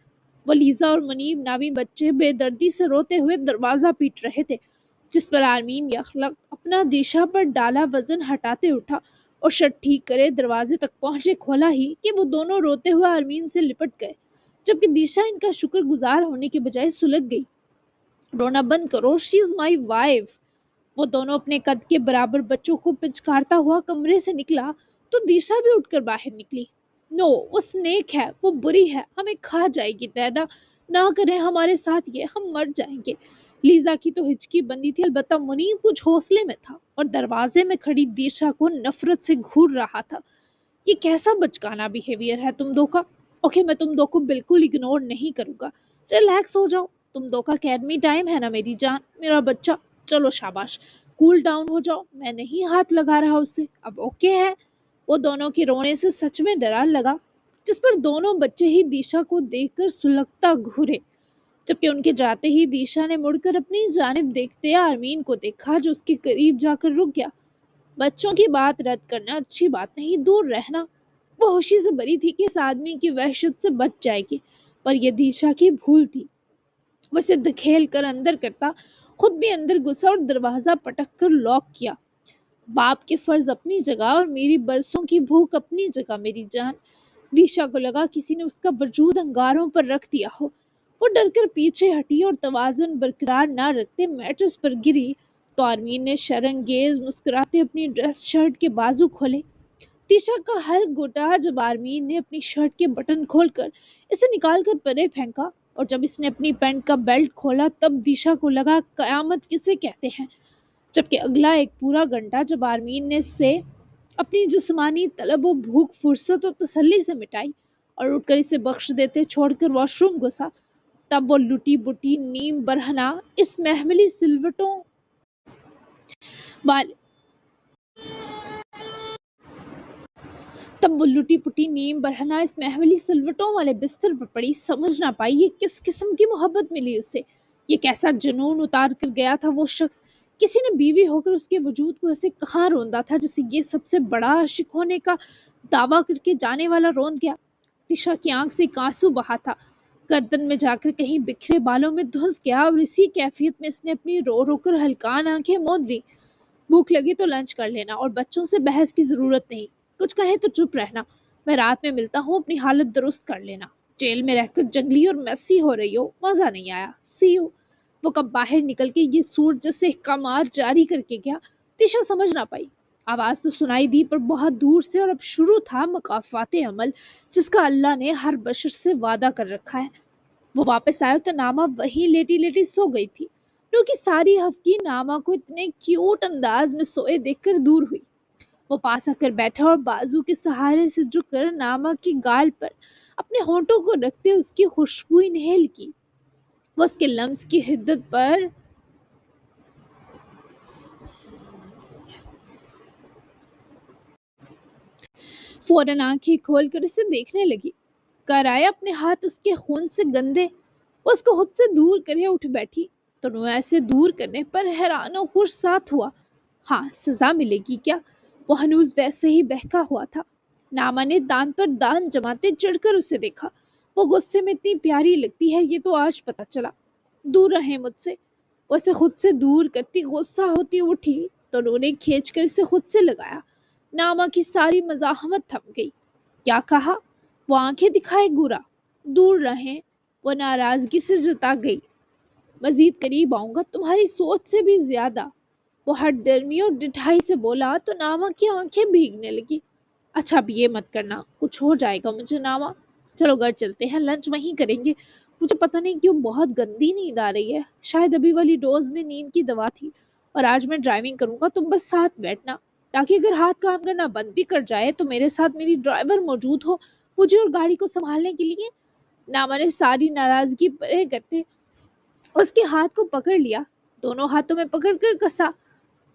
वो लीजा और मुनीब नामी बच्चे बेदर्दी से रोते हुए दरवाजा पीट रहे थे, जिस पर आर्मीन यखलक अपना दिशा पर डाला वजन हटाते उठा और शर्ट ठीक करे दरवाजे तक पहुंचे खोला ही कि वो दोनों रोते हुए आर्मीन से लिपट गए, जबकि दिशा इनका शुक्रगुजार होने के बजाय सुलग गई। रोना बंद करो, शी इज माई वाइफ। वो दोनों अपने कद के बराबर बच्चों को पिचकारता हुआ कमरे से निकला तो दिशा भी उठकर बाहर निकली। नो, वो स्नेक है, वो बुरी है, हमें खा जाएगी दैदा, ना करें हमारे साथ ये, हम मर जाएंगे। लीजा की तो हिचकी बंदी थी, अलबत्ता मुनीब कुछ हौसले में था और दरवाजे में खड़ी दिशा को नफरत से घूर रहा था। ये कैसा बचकाना बिहेवियर है तुम दो का। ओके, मैं तुम दो को बिल्कुल इग्नोर नहीं करूंगा। रिलैक्स हो जाओ, तुम दो का अकेडमी टाइम है ना मेरी जान, मेरा बच्चा। चलो शाबाश, कूल डाउन हो जाओ, मैं नहीं हाथ लगा रहा उसे, अब ओके है। वो दोनों के रोने से सच में डरा लगा, जिस पर दोनों बच्चे ही दिशा को देखकर सुलगता घूरे, जबकि उनके जाते ही दिशा ने मुड़कर अपनी जानिब देखते आर्मीन को देखा जो उसके करीब जाकर रुक गया। बच्चों की बात रद्द करना अच्छी बात नहीं, दूर रहना। वो होशी से भरी थी कि इस आदमी की वहशत से बच जाएगी, पर यह दिशा की भूल थी। वो इसे धकेल कर अंदर करता, खुद भी अंदर घुसा और दरवाजा पटक कर लॉक किया। बाप के फर्ज अपनी जगह और मेरी बरसों की भूख अपनी जगह मेरी जान। दिशा को लगा किसी ने उसका वजूद अंगारों पर रख दिया हो। वो डर कर पीछे हटी और तवाज़ुन बरकरार ना रखते मैट्रेस पर गिरी तो आर्मीन ने शर्मंगेज मुस्कुराते अपनी ड्रेस शर्ट के बाजू खोले। दिशा का हल्क घुटा जब आर्मीन ने अपनी शर्ट के बटन खोलकर इसे निकालकर परे फेंका, और जब इसने अपनी पैंट का बेल्ट खोला तब दिशा को लगा कयामत किसे कहते हैं। जबकि अगला एक पूरा घंटा जब आर्मीन ने से अपनी जिस्मानी तलब व भूख फुर्सत और तसल्ली से मिटाई और उठकर इसे बख्श देते छोड़कर वॉशरूम घुसा, तब वो लुटी बुटी नीम बरहना इस महमली सिलवटों वाले तब वो लुटी पुटी नीम बरहना इस महमली सिलवटों वाले बिस्तर पर पड़ी, समझ ना पाई ये किस किस्म की मोहब्बत मिली उसे। ये कैसा जुनून उतार कर गया था वो शख्स। किसी ने बीवी होकर उसके वजूद को ऐसे कहाँ रोंदा था जैसे ये सबसे बड़ा आशिक होने का दावा करके जाने वाला रोंद गया। दिशा की आंख से एक आंसू बहा था, गर्दन में जाकर कहीं बिखरे बालों में धुस गया और इसी कैफियत में इसने अपनी रो रो कर हल्कान आंखें मूंद ली। भूख लगी तो लंच कर लेना और बच्चों से बहस की जरूरत नहीं, कुछ कहे तो चुप रहना। मैं रात में मिलता हूँ, अपनी हालत दुरुस्त कर लेना। जेल में रहकर जंगली और मैसी हो रही हो, मजा नहीं आया, सी यू। वो कब बाहर निकल के ये सूर जैसे कमार जारी करके गया, दिशा समझ ना पाई। आवाज तो सुनाई दी पर बहुत दूर से, और अब शुरू था मकाफाते अमल जिसका अल्लाह ने हर बशर से वादा कर रखा है। वो वापस आया तो नामा वही लेटी लेटी सो गई थी, क्योंकि सारी हफ्की नामा को इतने क्यूट अंदाज में सोए देखकर दूर हुई। وہ पास आकर बैठा और बाजू के सहारे से झुककर नामा की गाल पर अपने होंठों को रखते उसकी खुशबू इनहेल की। वो उसके लम्स की हिद्दत पर फौरन आंखें खोलकर उसे देखने लगी। कराया अपने हाथ उसके खून से गंदे, वो उसको खुद से दूर करे उठ बैठी। तो ऐसे दूर करने पर हैरान और खुश साथ हुआ। हाँ, सजा मिलेगी क्या? वो हनूज वैसे ही बहका हुआ था। नामा ने दांत पर दांत जमाते चिढ़कर उसे देखा। वो गुस्से में इतनी प्यारी लगती है ये तो आज पता चला। दूर रहे मुझसे। वो उसे खुद से दूर करती गुस्सा होती उठी तो उन्होंने खींच कर इसे खुद से लगाया। नामा की सारी मजाहमत थम गई। क्या कहा? वो आंखें दिखाए गुरा। दूर रहे, वो नाराजगी से जता गई। मजीद करीब आऊंगा तुम्हारी सोच से भी ज्यादा, वो हट दर्मी और डिठाई से बोला तो नामा की आंखें भीगने लगी। अच्छा अब ये मत करना, कुछ हो जाएगा मुझे नामा। चलो घर चलते हैं, लंच वहीं करेंगे। मुझे पता नहीं क्यों बहुत गंदी नींद आ रही है। शायद अभी वाली डोज में नींद की दवा थी। और आज मैं ड्राइविंग करूंगा, तुम बस साथ बैठना, ताकि अगर हाथ काम करना बंद भी कर जाए तो मेरे साथ मेरी ड्राइवर मौजूद हो मुझे और गाड़ी को संभालने के लिए। नामा ने सारी नाराजगी परे करते उसके हाथ को पकड़ लिया, दोनों हाथों में पकड़ कर कसा।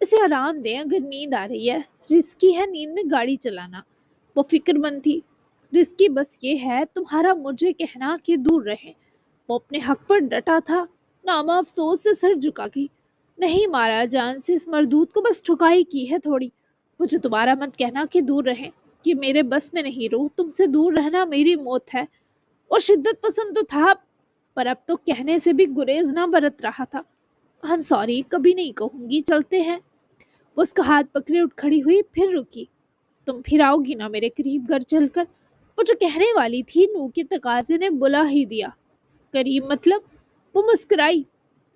इसे आराम दें, अगर नींद आ रही है, रिस्की है नींद में गाड़ी चलाना। वो फिक्रमंद थी। रिस्की बस ये है तुम्हारा मुझे कहना कि दूर रहे। वो अपने हक पर डटा था। नामा अफसोस से सर झुका गई। नहीं मारा जान से इस मरदूत को बस ठुकाई की है थोड़ी। मुझे दोबारा मत कहना कि दूर रहे, कि मेरे बस में नहीं। रो तुमसे दूर रहना मेरी मौत है। और शिद्दत पसंद तो था, पर अब तो कहने से भी गुरेज ना बरत रहा था। आई एम सॉरी, कभी नहीं कहूंगी, चलते हैं। वो उसका हाथ पकड़े उठ खड़ी हुई, फिर रुकी। तुम फिर आओगी ना मेरे करीब घर चलकर? वो जो कहने वाली थी नू के तकाजे ने बुला ही दिया। करीब मतलब? वो मुस्कुराई।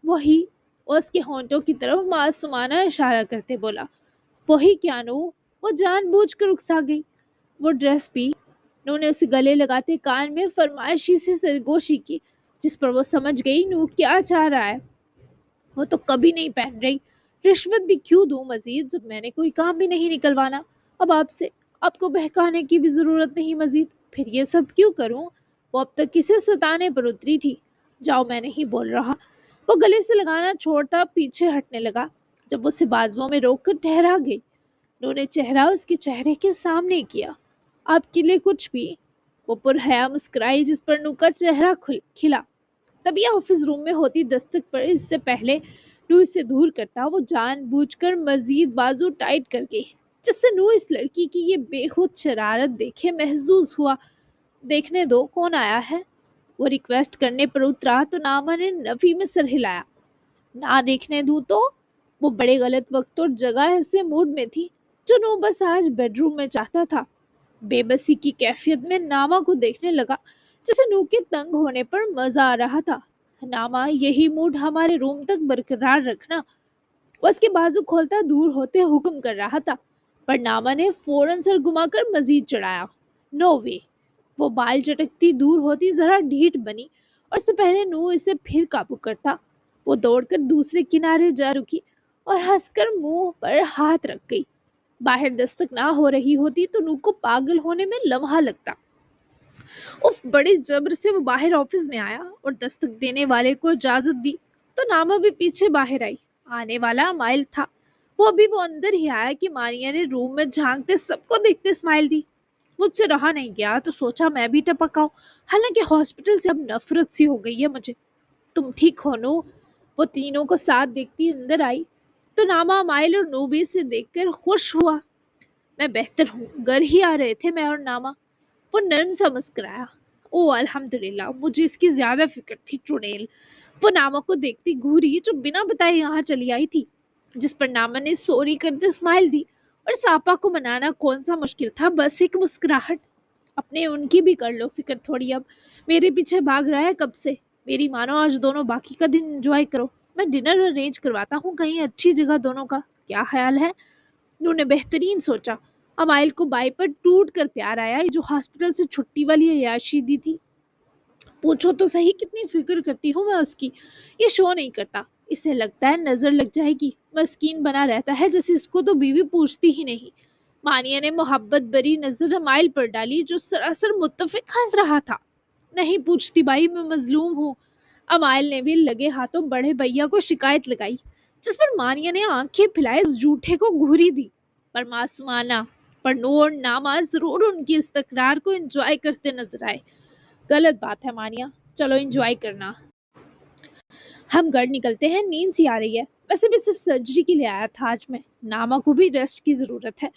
वही, और उसके होंठों की तरफ मासूमाना इशारा करते बोला। वही क्या नू? वो जानबूझकर उकसा गई। वो ड्रेस भी। नू ने उसे गले लगाते कान में फरमाइशी सी सरगोशी की, जिस पर वो समझ गई नू क्या चाह रहा है। वो तो कभी नहीं पहन रही। रिश्वत भी क्यों दूं मजीद, जब मैंने कोई काम भी नहीं निकलवाना। अब आपसे आपको बहकाने की भी जरूरत नहीं मजीद, फिर ये सब क्यों करूं? वो अब तक किसे सताने पर उतरी थी। जाओ, मैं नहीं बोल रहा। वो गले से लगाना छोड़ता पीछे हटने लगा, जब उसे बाजुओं में रोक कर ठहरा गई। उन्होंने चेहरा उसके चेहरे के सामने किया। आपके लिए कुछ भी? वो पुरहया मुस्कुराई, जिस पर नू का चेहरा खिला। तभी ऑफिस रूम में होती दस्तक पर इससे पहले नू इससे दूर करता वो जानबूझकर मजीद बाजू टाइट कर गई, जिससे नू इस लड़की की ये बेखुद शरारत देखे महसूस हुआ। देखने दो कौन आया है। वो रिक्वेस्ट करने पर उतरा तो नामा ने नफी में सर हिलाया। ना देखने दूं तो? वो बड़े गलत वक्त और जगह ऐसे मूड में थी जो नू बस आज बेडरूम में चाहता था। बेबसी की कैफियत में नामा को देखने लगा, जैसे नू के तंग होने पर मजा आ रहा था। नामा, यही मूड हमारे रूम तक बरकरार रखना। वो उसके बाजू खोलता दूर होते हुक्म कर रहा था, पर नामा ने फौरन सर घुमाकर मजीद चढ़ाया। नो वे। वो बाल चटकती दूर होती जरा ढीठ बनी, और इससे पहले नू इसे फिर काबू करता वो दौड़कर दूसरे किनारे जा रुकी और हंसकर मुंह पर हाथ रख गई। बाहर दस्तक ना हो रही होती तो नू को पागल होने में लम्हा लगता। उफ, बड़े जब्र से वो बाहर ऑफिस में आया और दस्तक देने वाले को इजाजत दी तो नामा भी पीछे बाहर आई। आने वाला माइल था। वो अभी वो अंदर ही आया कि मानिया ने रूम में झांकते सबको देखते स्माइल दी। मुझसे रहा नहीं गया तो सोचा मैं भी टपकाऊं। हालांकि हॉस्पिटल से अब नफरत सी हो गई है मुझे। तुम ठीक हो नू? वो तीनों को साथ देखती अंदर आई तो नामा, माइल और नूबी से देखकर खुश हुआ। मैं बेहतर हूँ, घर ही आ रहे थे मैं और नामा। वो नर्म सा मुस्कुराया। ओ अल्हम्दुलिल्लाह, मुझे इसकी ज्यादा फिक्र थी चुड़ैल। वो नामा को देखती घूरी जो बिना बताए यहाँ चली आई थी, जिस पर नामा ने सॉरी करते स्माइल दी। और सापा को मनाना कौन सा मुश्किल था, बस एक मुस्कुराहट। अपने उनकी भी कर लो फिक्र थोड़ी अब। मेरे पीछे भाग रहा है कब से। मेरी मानो आज दोनों बाकी का दिन एंजॉय करो। मैं डिनर अरेंज करवाता हूँ कहीं अच्छी जगह दोनों का, क्या ख्याल है? उन्होंने बेहतरीन सोचा। अमाइल को बाई पर टूट कर प्यार आया, जो हॉस्पिटल से छुट्टी वाली अय्याशी दी थी। पूछो तो सही कितनी फिक्र करती हूँ मैं उसकी। ये शो नहीं करता, इसे लगता है नजर लग जाएगी। मस्कीन बना रहता है जैसे इसको तो बीवी पूछती ही नहीं। मानिया ने मोहब्बत भरी नजर अमाइल पर डाली जो सरासर मुत्तफिक हंस रहा था। नहीं पूछती भाई, मैं मजलूम हूँ। अमाइल ने भी लगे हाथों बड़े भैया को शिकायत लगाई, जिस पर मानिया ने आंखें फैलाए उस झूठे को घूरी दी। पर मासूमाना पर नूर नामा जरूर उनकी इस तकरार को एंजॉय करते नजर आए। गलत बात है मानिया, चलो एंजॉय करना। हम घर निकलते हैं, नींद सी आ रही है। वैसे भी सिर्फ सर्जरी के लिए आया था आज मैं, नामा को भी रेस्ट की जरूरत है।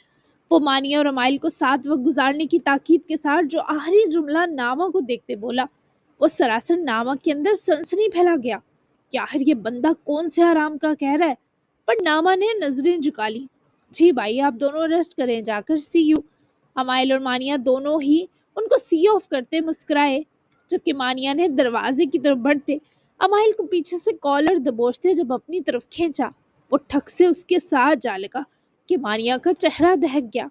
वो मानिया और अमाइल को साथ वक्त गुजारने की ताकीद के साथ जो आखिरी जुमला नामा को देखते बोला, वो सरासर नामा के अंदर सनसनी फैला गया कि आखिर ये बंदा कौन से हराम का कह रहा है। पर नामा ने नजरें झुका ली। जी भाई, आप दोनों रेस्ट करें जाकर, सी यू। अमाइल और मानिया दोनों ही उनको सी ऑफ करते मुस्कुराए, जबकि मानिया ने दरवाजे की तरफ बढ़ते अमाइल को पीछे से कॉलर दबोचते जब अपनी तरफ खींचा, वो ठक से उसके साथ जा लगा कि मानिया का चेहरा दहक गया।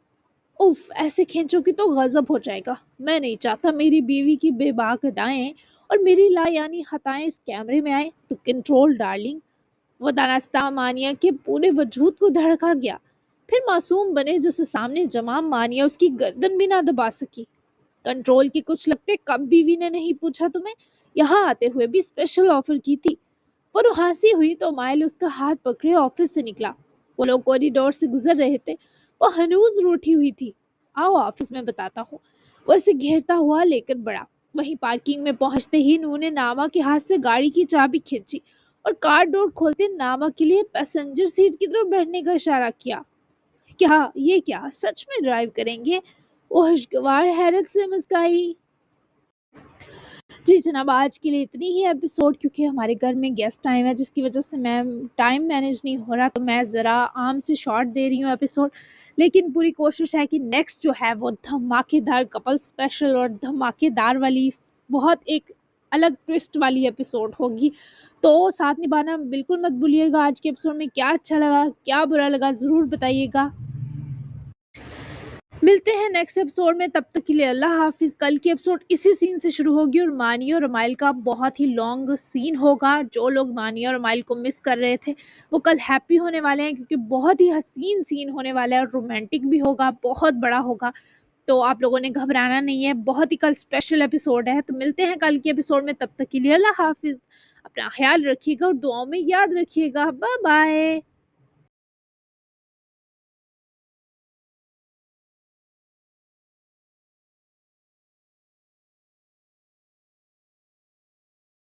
उफ, ऐसे खींचोगी तो गजब हो जाएगा। मैं नहीं चाहता मेरी बीवी की बेबाक अदाएं और मेरी लायानी खताएं इस कैमरे में आए। तो कंट्रोल डार्लिंग। वो दानास्ता मानिया के पूरे वजूद को धड़का गया। फिर मासूम बने जैसे सामने जमा मानिया उसकी गर्दन भी ना दबा सकी। कंट्रोल के कुछ लगते कब बीवी ने नहीं पूछा तुम्हें, यहाँ आते हुए भी स्पेशल ऑफर की थी। पर वो हंसी हुई तो माइल उसका हाथ पकड़े ऑफिस से निकला। वो लोग कॉरिडोर से गुजर रहे थे। वो हनूज रूठी हुई थी। आओ ऑफिस में बताता हूँ। वो इसे घेरता हुआ लेकर बढ़ा। वहीं पार्किंग में पहुंचते ही नू ने नामा के हाथ से गाड़ी की चाबी खींची और कार डोर खोलते नामा के लिए पैसेंजर सीट की तरफ बैठने का इशारा किया। क्या ये क्या सच में ड्राइव करेंगे? वो खुशगवार हैरत से मुस्काई। जी जनाब, आज के लिए इतनी ही एपिसोड, क्योंकि हमारे घर में गेस्ट टाइम है जिसकी वजह से मैं टाइम मैनेज नहीं हो रहा, तो मैं ज़रा आम से शॉर्ट दे रही हूँ एपिसोड। लेकिन पूरी कोशिश है कि नेक्स्ट जो है वो धमाकेदार कपल स्पेशल और धमाकेदार वाली बहुत एक अलग ट्विस्ट वाली एपिसोड होगी। तो साथ निभाना बिल्कुल मत भूलिएगा। आज के एपिसोड में क्या अच्छा लगा, क्या बुरा लगा, ज़रूर बताइएगा। मिलते हैं नेक्स्ट एपिसोड में, तब तक के लिए अल्लाह हाफिज। कल की एपिसोड इसी सीन से शुरू होगी और मानिया और अमाइल का बहुत ही लॉन्ग सीन होगा। जो लोग मानिया और अमाइल को मिस कर रहे थे वो कल हैप्पी होने वाले हैं, क्योंकि बहुत ही हसीन सीन होने वाला है और रोमांटिक भी होगा, बहुत बड़ा होगा। तो आप लोगों ने घबराना नहीं है, बहुत ही कल स्पेशल एपिसोड है। तो मिलते हैं कल के एपिसोड में, तब तक के लिए अल्लाह हाफिज। अपना ख्याल रखिएगा और दुआओं में याद रखिएगा। Bye bye.